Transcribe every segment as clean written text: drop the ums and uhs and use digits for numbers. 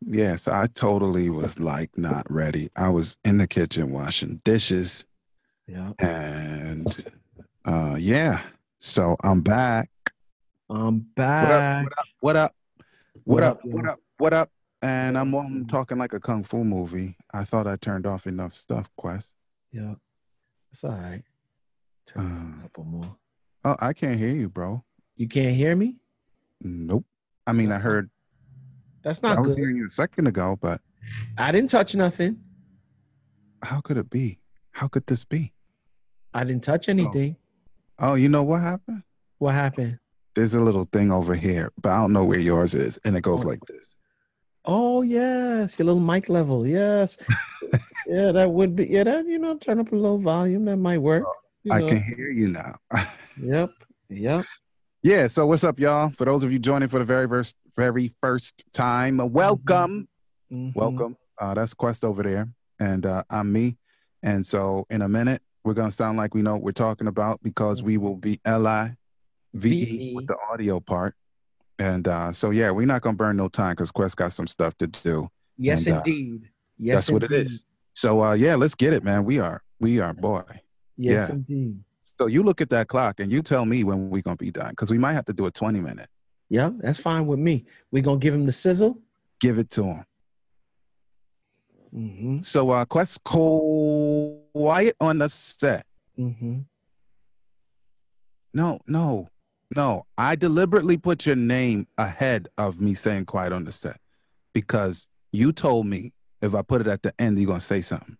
Yes, I totally was like not ready. I was in the kitchen washing dishes Yeah. and yeah. So I'm back. I'm What up? back. What up? What up? What What up? up, What yo? up? What up? And Yeah. I'm on talking like a kung fu movie. I thought I turned off enough stuff, Quest. Yeah. It's all right. Turn off a Uh, couple more. oh, I can't hear you, bro. You can't hear me? Nope. I mean, That's I not heard that's I not was good. hearing you a second ago, but I didn't touch nothing. how could it be? How could this be? I didn't touch Oh, anything. oh, you know what happened? What happened? There's a little thing over here, but I don't know where yours is, and it goes Oh, like this. oh yes, your little mic level. Yes. Yeah, that would be that, turn up a little volume. That might work. Well, You I can know. hear you now. Yep. Yep. Yeah. So what's up, y'all? For those of you joining for the very first time, Mm-hmm. welcome, Mm-hmm. welcome. That's Quest over there, and I'm me. And so in a minute, we're gonna sound like we know what we're talking about because we will be LIVE with VE. the audio part. And so yeah, we're not gonna burn no time because Quest got some stuff to do, Yes, and indeed. Yes, that's what it indeed. is. So yeah, let's get it, man. We are boy. Yes, Yeah. indeed. So you look at that clock and you tell me when we're gonna be done because we might have to do a 20-minute. Yeah, that's fine with me. We're gonna give him the sizzle. Give it to him. Mm-hmm. So Quest quiet on the set. Mm-hmm. No, no, no. I deliberately put your name ahead of me saying quiet on the set because you told me if I put it at the end, you're gonna say something.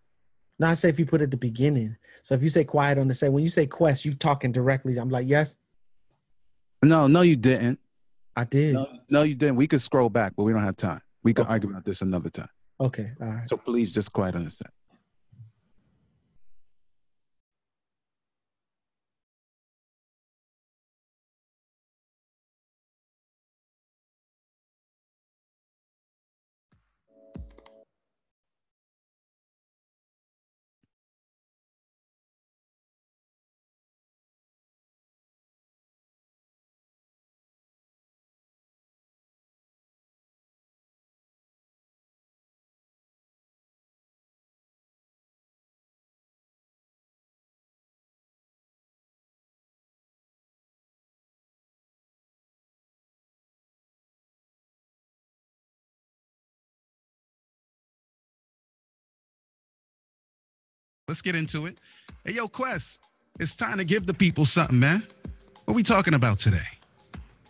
Now I say if you put it at the beginning. So if you say quiet on the set, when you say Quest, you talking directly. I'm like, yes, No, no, you didn't. I did. No, no, you didn't. We could scroll back, but we don't have time. We could Okay. argue about this another time. Okay. All right. So please just quiet on the set. Let's get into it. Hey, yo, Quest, it's time to give the people something, man. What we talking about today?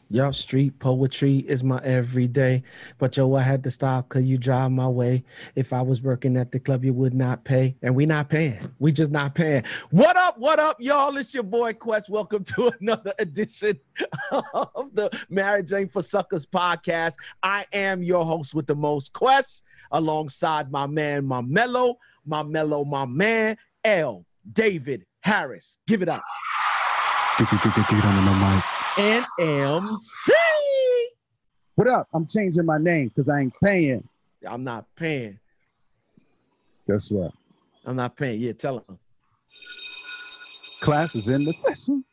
Yo, street poetry is my everyday. But yo, I had to stop because you drive my way. If I was working at the club, you would not pay. And we not paying. We just not paying. What up, y'all? It's your boy Quest. Welcome to another edition of the Marriage Ain't for Suckers podcast. I am your host with the most, Quest, alongside my man, my man, L. David Harris. Give it up. Get on the mic. And MC. What up? I'm changing my name because I ain't paying. I'm not paying. Guess what? I'm not paying. Yeah, tell him. Class is in the session.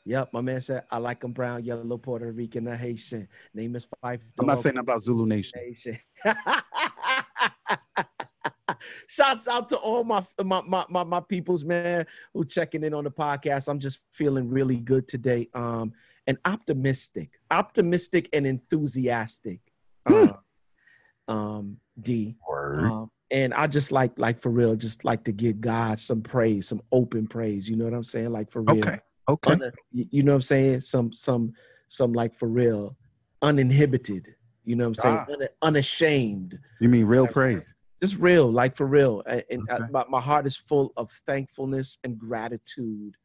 Yep, my man said, I like them brown, yellow, Puerto Rican, or Haitian. Name is Fife. I'm not saying about Zulu Nation. Shouts out to all my peoples, man, who checking in on the podcast. I'm just feeling really good today. And optimistic and enthusiastic. D. And I just like for real, just like to give God some praise, some open praise. You know what I'm saying? Like for real. Okay. You know what I'm saying? Some like for real, uninhibited. You know what I'm saying? Unashamed. You mean real praise? Just real, like for real. And Okay. my heart is full of thankfulness and gratitude.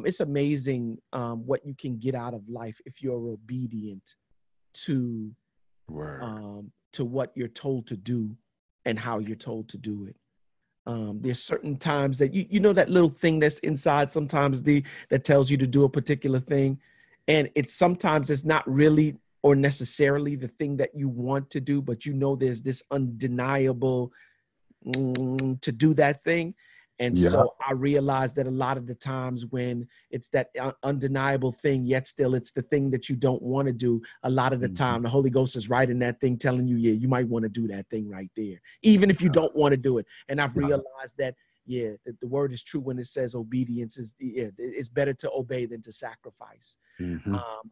It's amazing what you can get out of life if you're obedient to what you're told to do and how you're told to do it. There's certain times that you know that little thing that's inside sometimes that tells you to do a particular thing, and sometimes it's not really or necessarily the thing that you want to do, but you know there's this undeniable to do that thing. And Yeah. so I realized that a lot of the times when it's that undeniable thing, yet still it's the thing that you don't want to do, a lot of the time the Holy Ghost is right in that thing telling you, yeah, you might want to do that thing right there, even if you don't want to do it. And I've realized that, yeah, the word is true when it says obedience is, it's better to obey than to sacrifice.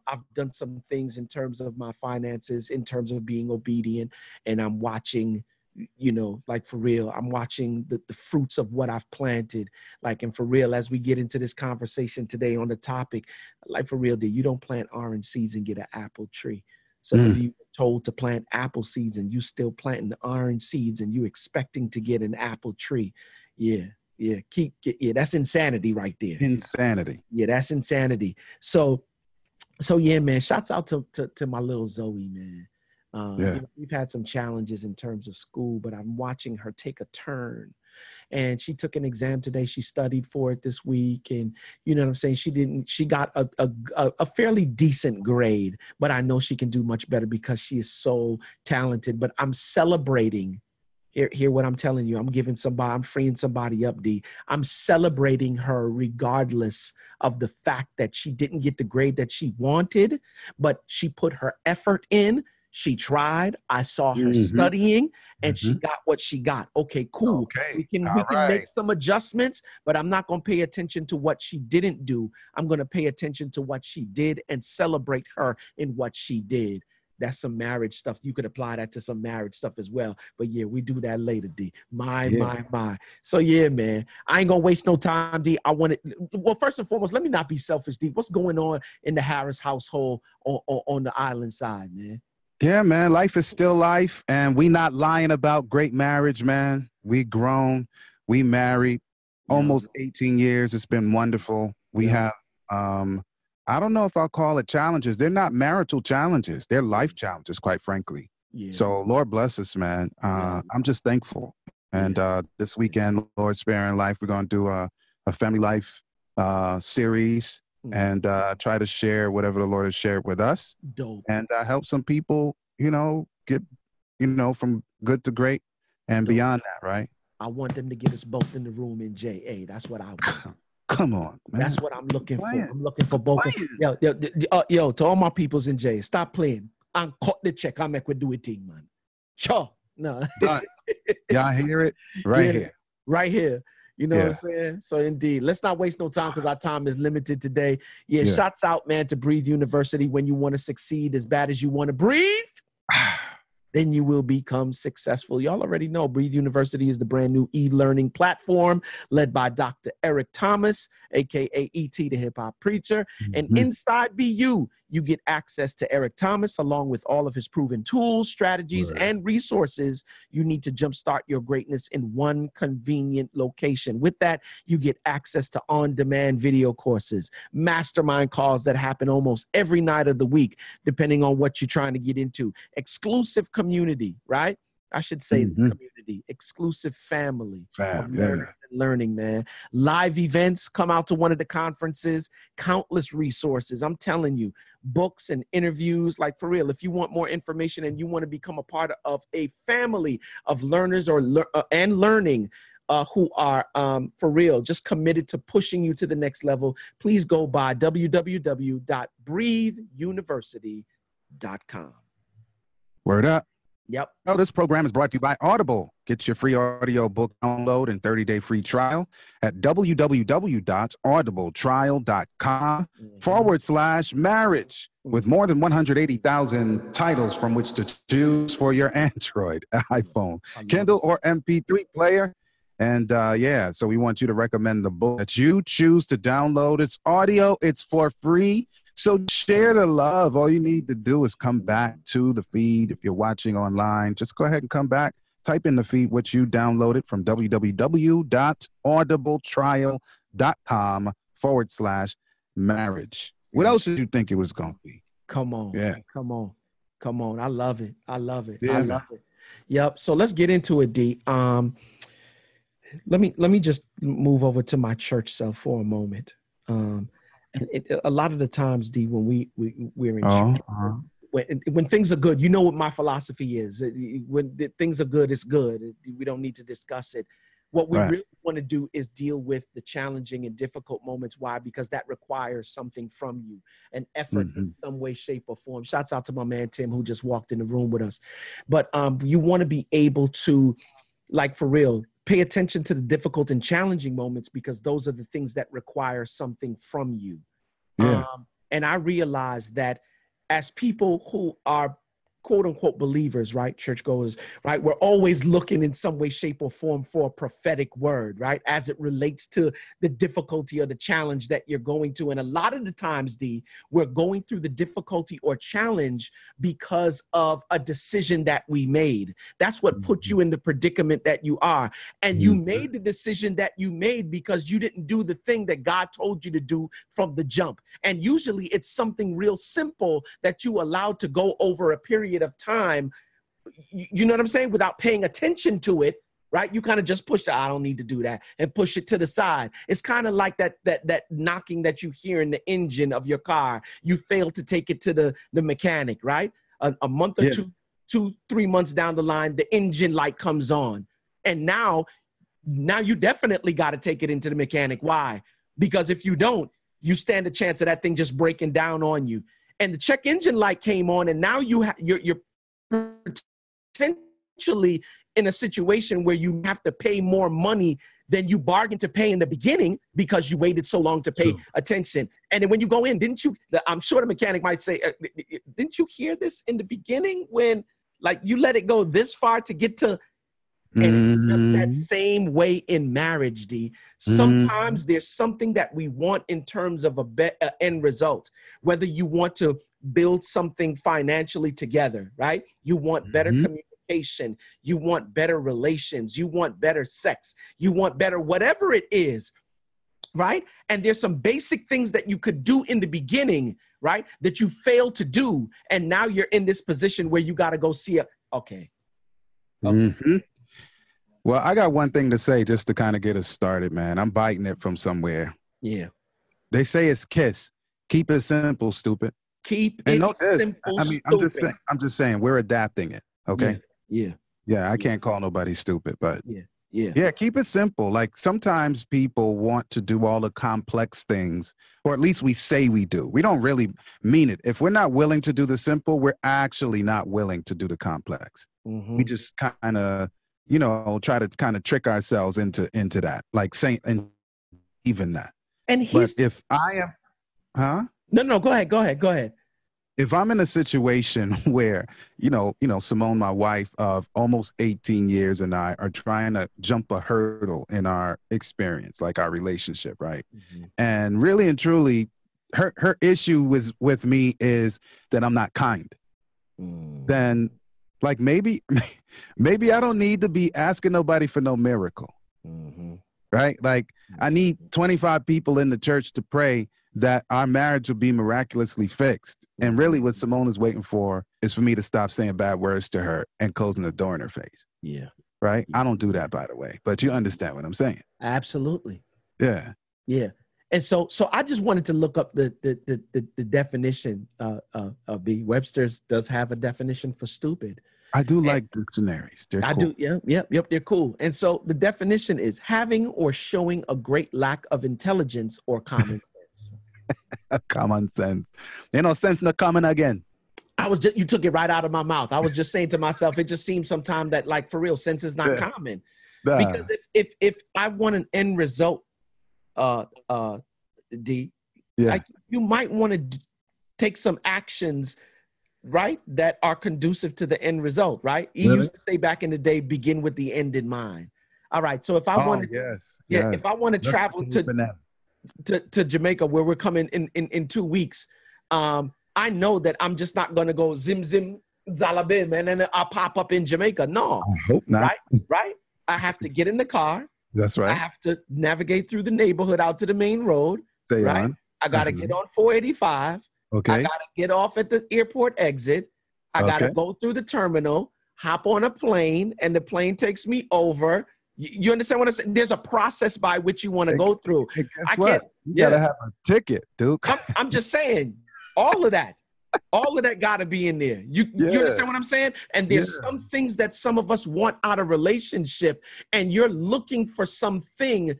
I've done some things in terms of my finances, in terms of being obedient, and I'm watching, you know, like for real, I'm watching the fruits of what I've planted. Like, and for real, as we get into this conversation today on the topic, like for real, you don't plant orange seeds and get an apple tree. Some of you are told to plant apple seeds and you still planting orange seeds and you expecting to get an apple tree. Yeah. That's insanity right there. Insanity. Yeah, that's insanity. So yeah, man, shouts out to my little Zoe, man. You know, we've had some challenges in terms of school, but I'm watching her take a turn. And she took an exam today. She studied for it this week. And you know what I'm saying? She got a fairly decent grade, but I know she can do much better because she is so talented. But I'm celebrating. Hear what I'm telling you. I'm freeing somebody up, D. I'm celebrating her regardless of the fact that she didn't get the grade that she wanted, but she put her effort in. She tried. I saw her studying and she got what she got. Okay, cool. Okay. We can make some adjustments, but I'm not going to pay attention to what she didn't do. I'm going to pay attention to what she did and celebrate her in what she did. That's some marriage stuff. You could apply that to some marriage stuff as well. But yeah, we do that later, D. My. So yeah, man, I ain't gonna waste no time, D. Well, first and foremost, let me not be selfish, D. What's going on in the Harris household on the island side, man? Yeah, man, life is still life, and we not lying about great marriage, man. We grown, we married, almost 18 years. It's been wonderful. We have, I don't know if I'll call it challenges. They're not marital challenges. They're life challenges, quite frankly. Yeah. So Lord bless us, man. I'm just thankful. And this weekend, Lord sparing life, we're going to do a family life series. And try to share whatever the Lord has shared with us. Dope. And help some people, you know, get, you know, from good to great and beyond that, right? I want them to get us both in the room in JA. That's what I want. Come on, man. That's what I'm looking for. I'm looking for both. Yo, to all my peoples in JA, stop playing. I'm cut the check. I'm make we do it thing, man. Sure. No. Y'all hear it? Here. Right here. You know what I'm saying? So indeed, let's not waste no time because our time is limited today. Yeah, shots out, man, to Breathe University. When you want to succeed as bad as you want to breathe, then you will become successful. Y'all already know Breathe University is the brand new e-learning platform led by Dr. Eric Thomas, aka E.T. the hip hop preacher. And inside BU, you get access to Eric Thomas along with all of his proven tools, strategies, and resources you need to jumpstart your greatness in one convenient location. With that, you get access to on-demand video courses, mastermind calls that happen almost every night of the week, depending on what you're trying to get into, exclusive community, right? I should say community, exclusive family of learning, man. Live events, come out to one of the conferences, countless resources. I'm telling you, books and interviews, like for real, if you want more information and you want to become a part of a family of learners and learning who are, for real, just committed to pushing you to the next level, please go by www.breatheuniversity.com. Word up. Yep. Oh, this program is brought to you by Audible. Get your free audio book download and 30-day free trial at www.audibletrial.com/marriage. With more than 180,000 titles from which to choose for your Android, iPhone, Kindle, or MP3 player. And so we want you to recommend the book that you choose to download. It's audio. It's for free. So share the love. All you need to do is come back to the feed. If you're watching online, just go ahead and come back. Type in the feed what you downloaded from www.audibletrial.com/marriage. What else did you think it was going to be? Come on. Yeah. Come on. I love it. Yeah, I love it. Yep. So let's get into it, D. Let me just move over to my church self for a moment. And a lot of the times, D, when we're in church, when things are good, you know what my philosophy is. When things are good, it's good. We don't need to discuss it. What we really want to do is deal with the challenging and difficult moments. Why? Because that requires something from you, an effort in some way, shape, or form. Shouts out to my man Tim, who just walked in the room with us. But you want to be able to, like, for real, pay attention to the difficult and challenging moments, because those are the things that require something from you. Yeah. And I realize that as people who are quote unquote believers, right? Churchgoers, right? We're always looking in some way, shape, or form for a prophetic word, right? As it relates to the difficulty or the challenge that you're going to. And a lot of the times, we're going through the difficulty or challenge because of a decision that we made. That's what put you in the predicament that you are. And you made the decision that you made because you didn't do the thing that God told you to do from the jump. And usually it's something real simple that you allowed to go over a period of time, you know what I'm saying, without paying attention to it, right? You kind of just push I don't need to do that, and push it to the side. It's kind of like that knocking that you hear in the engine of your car. You fail to take it to the mechanic, right? A month or 3 months down the line, the engine light comes on. And now you definitely got to take it into the mechanic. Why? Because if you don't, you stand a chance of that thing just breaking down on you. And the check engine light came on, and now you're potentially in a situation where you have to pay more money than you bargained to pay in the beginning because you waited so long to pay attention. And then when you go in, I'm sure the mechanic might say, didn't you hear this in the beginning when, like, you let it go this far to get to, and just that same way in marriage, D. Sometimes there's something that we want in terms of a end result, whether you want to build something financially together, right? You want better communication. You want better relations. You want better sex. You want better whatever it is, right? And there's some basic things that you could do in the beginning, right, that you failed to do. And now you're in this position where you got to go see okay. Well, I got one thing to say just to kind of get us started, man. I'm biting it from somewhere. Yeah. They say it's KISS. Keep it simple, stupid. Keep it simple, stupid. I'm just saying we're adapting it. Okay. Yeah. I can't call nobody stupid, but yeah. Keep it simple. Like, sometimes people want to do all the complex things, or at least we say we do. We don't really mean it. If we're not willing to do the simple, we're actually not willing to do the complex. We just kind of, try to kind of trick ourselves into that, like saying, and even that. And but if I am, No, go ahead. If I'm in a situation where, Simone, my wife of almost 18 years, and I are trying to jump a hurdle in our experience, like our relationship, right? And really and truly, her issue with me is that I'm not kind. Then, like, maybe I don't need to be asking nobody for no miracle, right? Like, I need 25 people in the church to pray that our marriage will be miraculously fixed. And really what Simone is waiting for is for me to stop saying bad words to her and closing the door in her face. Yeah. Right? I don't do that, by the way, but you understand what I'm saying. Absolutely. Yeah. Yeah. And so I just wanted to look up the definition of B. Webster's does have a definition for stupid. I do like dictionaries. They're cool. Yep. They're cool. And so the definition is having or showing a great lack of intelligence or common sense. Common sense. Sense not coming again. You took it right out of my mouth. I was just saying to myself, it just seems sometimes that, like, for real, sense is not common. Because if I want an end result, D, like, you might want to take some actions, right, that are conducive to the end result, right? He used to say back in the day, begin with the end in mind. All right, so if I want to, if I want to travel to Jamaica, where we're coming in 2 weeks, I know that I'm just not going to go zim zalabim and then I'll pop up in Jamaica. No, I hope not. Right. I have to get in the car. That's right. I have to navigate through the neighborhood out to the main road. Stay right. on. I got to get on 485. Okay. I got to get off at the airport exit. I got to go through the terminal, hop on a plane, and the plane takes me over. You understand what I'm saying? There's a process by which you want to go through. Hey, guess what? You got to have a ticket, Duke. I'm just saying all of that. All of that got to be in there. You understand what I'm saying? And there's some things that some of us want out of relationship, and you're looking for something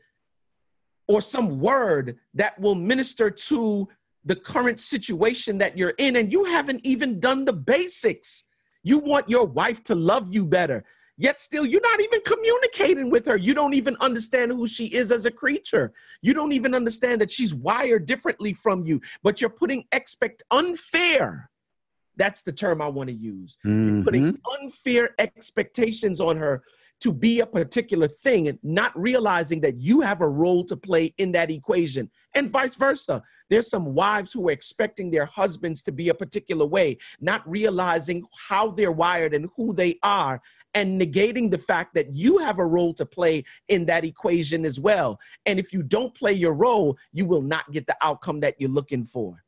or some word that will minister to the current situation that you're in, and you haven't even done the basics. You want your wife to love you better, yet still you're not even communicating with her. You don't even understand who she is as a creature. You don't even understand that she's wired differently from you, but you're putting unfair. That's the term I want to use. You're putting unfair expectations on her to be a particular thing and not realizing that you have a role to play in that equation, and vice versa. There's some wives who are expecting their husbands to be a particular way, not realizing how they're wired and who they are, and negating the fact that you have a role to play in that equation as well. And if you don't play your role, you will not get the outcome that you're looking for.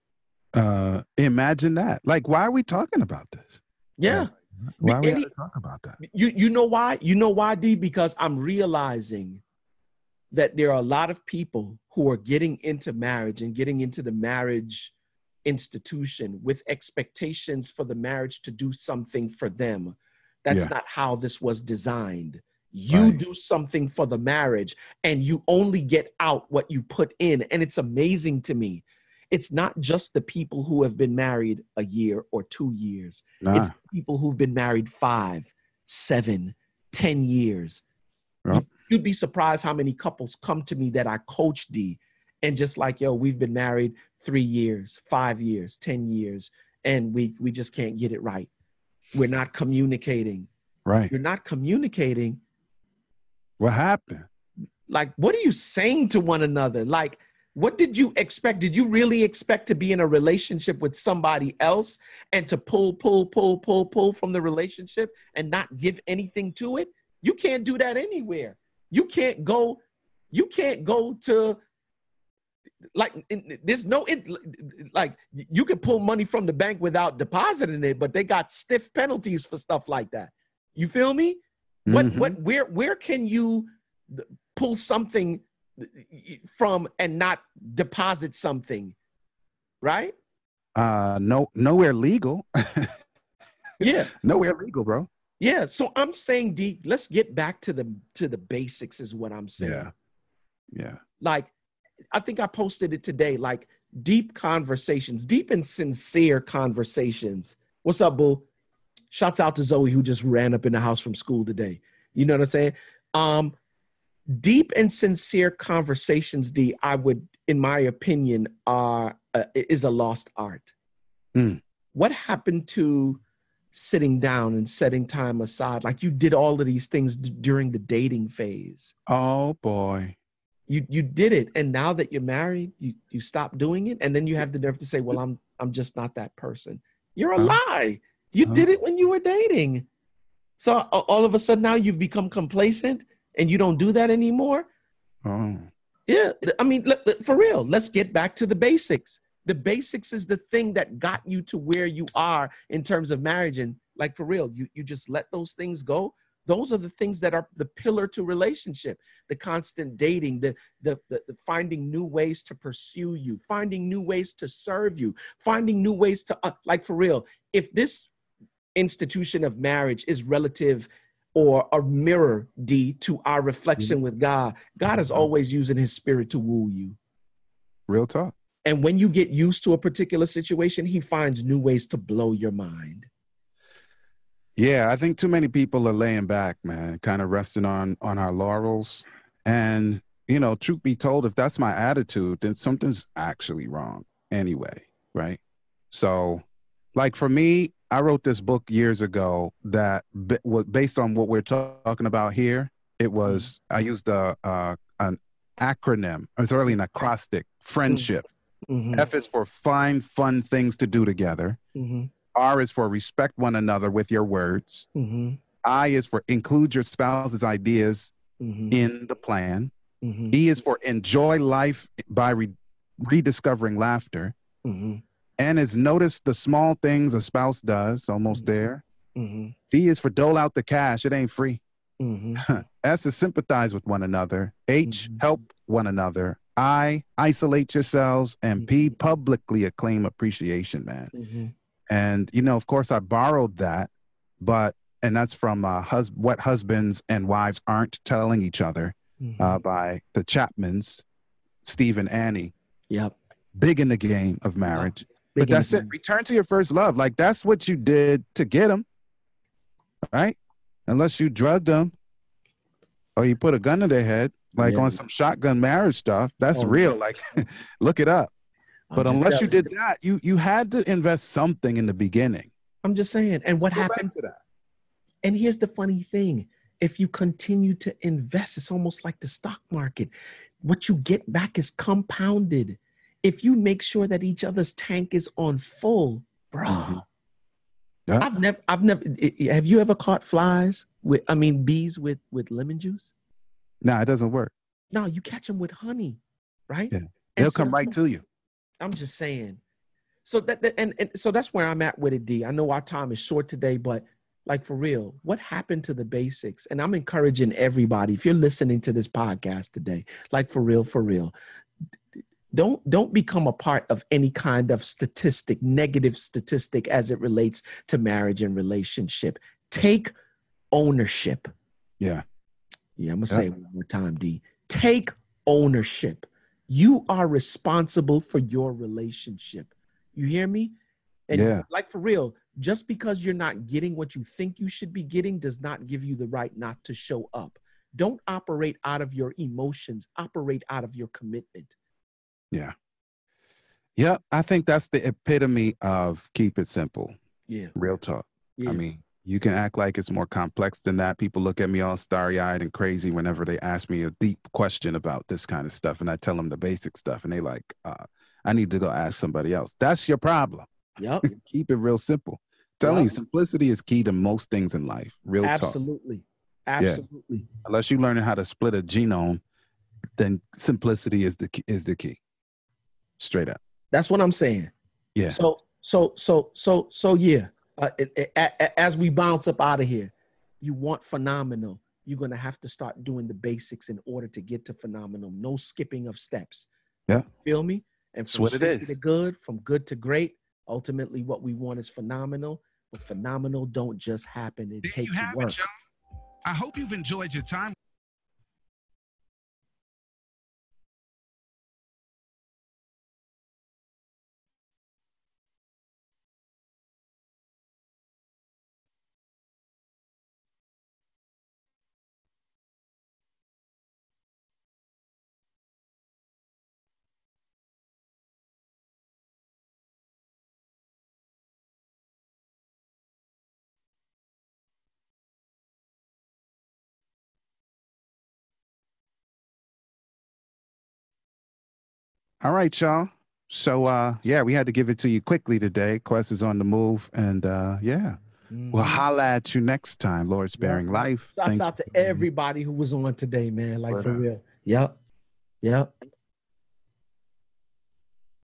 Imagine that. Like, why are we talking about this? Yeah. Why are we going to talk about that? You know why? You know why, D? Because I'm realizing that there are a lot of people who are getting into marriage and getting into the marriage institution with expectations for the marriage to do something for them. That's not how this was designed. You do something for the marriage, and you only get out what you put in. And it's amazing to me. It's not just the people who have been married a year or 2 years. It's people who've been married 5, 7, 10 years. Yep. You'd be surprised how many couples come to me that I coach, D, and just like, yo, we've been married 3 years, 5 years, 10 years, and we just can't get it right. We're not communicating. Right. You're not communicating. What happened? Like, what are you saying to one another? Like, what did you expect? Did you really expect to be in a relationship with somebody else and to pull from the relationship and not give anything to it? You can't do that anywhere. You can't go to, like, there's no, like, you can pull money from the bank without depositing it, but they got stiff penalties for stuff like that. You feel me? Where can you pull something from and not deposit something, right? Nowhere legal. Yeah. Nowhere legal, bro. Yeah. So I'm saying, D, let's get back to the basics is what I'm saying. Yeah. Like, I think I posted it today, like deep conversations, deep and sincere conversations. What's up, boo? Shouts out to Zoe, who just ran up in the house from school today. You know what I'm saying? Deep and sincere conversations, D, I would, in my opinion, is a lost art. What happened to sitting down and setting time aside? Like, you did all of these things during the dating phase. Oh boy. You did it. And now that you're married, you stop doing it. And then you have the nerve to say, well, I'm just not that person. You're a lie. You did it when you were dating. So all of a sudden now you've become complacent and you don't do that anymore. Yeah. I mean, for real, let's get back to the basics. The basics is the thing that got you to where you are in terms of marriage. And like, for real, you just let those things go. Those are the things that are the pillar to relationship, the constant dating, the finding new ways to pursue you, finding new ways to serve you, finding new ways to, like, for real, if this institution of marriage is relative or a mirror, D, to our reflection with God, God is always using his spirit to woo you. Real talk. And when you get used to a particular situation, he finds new ways to blow your mind. Yeah, I think too many people are laying back, man, kind of resting on our laurels. And, you know, truth be told, if that's my attitude, then something's actually wrong anyway, right? So, like, for me, I wrote this book years ago that was based on what we're talking about here. It was, I used an acronym. It's really an acrostic, friendship. F is for find fun things to do together. R is for respect one another with your words. I is for include your spouse's ideas in the plan. E is for enjoy life by rediscovering laughter. N is notice the small things a spouse does, almost there. D is for dole out the cash. It ain't free. S is sympathize with one another. H, help one another. I, isolate yourselves. And P, publicly acclaim appreciation, man. And, you know, of course, I borrowed that, and that's from What Husbands and Wives Aren't Telling Each Other by the Chapmans, Steve and Annie. Yep. Big in the game of marriage. Yep. But that's it. Return to your first love. Like, that's what you did to get them, right? Unless you drugged them or you put a gun to their head, like on some shotgun marriage stuff. That's real. Like, look it up. But unless you did that, you had to invest something in the beginning. I'm just saying. And what happened to that? And here's the funny thing. If you continue to invest, it's almost like the stock market. What you get back is compounded. If you make sure that each other's tank is on full, bro. Yeah. I've never, have you ever caught bees with lemon juice? No, it doesn't work. No, you catch them with honey, right? Yeah. They'll come right to you. I'm just saying. So so that's where I'm at with it, D. I know our time is short today, but like, for real, what happened to the basics? And I'm encouraging everybody, if you're listening to this podcast today, like, for real, don't become a part of any kind of negative statistic as it relates to marriage and relationship. Take ownership. Yeah, I'm going to say it one more time, D. Take ownership. You are responsible for your relationship. You hear me? And like, for real, just because you're not getting what you think you should be getting does not give you the right not to show up. Don't operate out of your emotions. Operate out of your commitment. Yeah, I think that's the epitome of keep it simple. Yeah. Real talk. Yeah. I mean, you can act like it's more complex than that. People look at me all starry-eyed and crazy whenever they ask me a deep question about this kind of stuff, and I tell them the basic stuff, and they like, I need to go ask somebody else. That's your problem. Yep. Keep it real simple. Telling you, simplicity is key to most things in life. Real talk. Absolutely. Yeah. Unless you're learning how to split a genome, then simplicity is the key. Straight up. That's what I'm saying. Yeah. So yeah. As we bounce up out of here, you want phenomenal. You're going to have to start doing the basics in order to get to phenomenal. No skipping of steps. Yeah. Feel me? And from what it is. To good, from good to great. Ultimately, what we want is phenomenal. But phenomenal don't just happen. It takes work. I hope you've enjoyed your time. All right, y'all. So, we had to give it to you quickly today. Quest is on the move. And, we'll holla at you next time. Lord sparing life. Shouts out to everybody who was on today, man. Like, for real. Yep.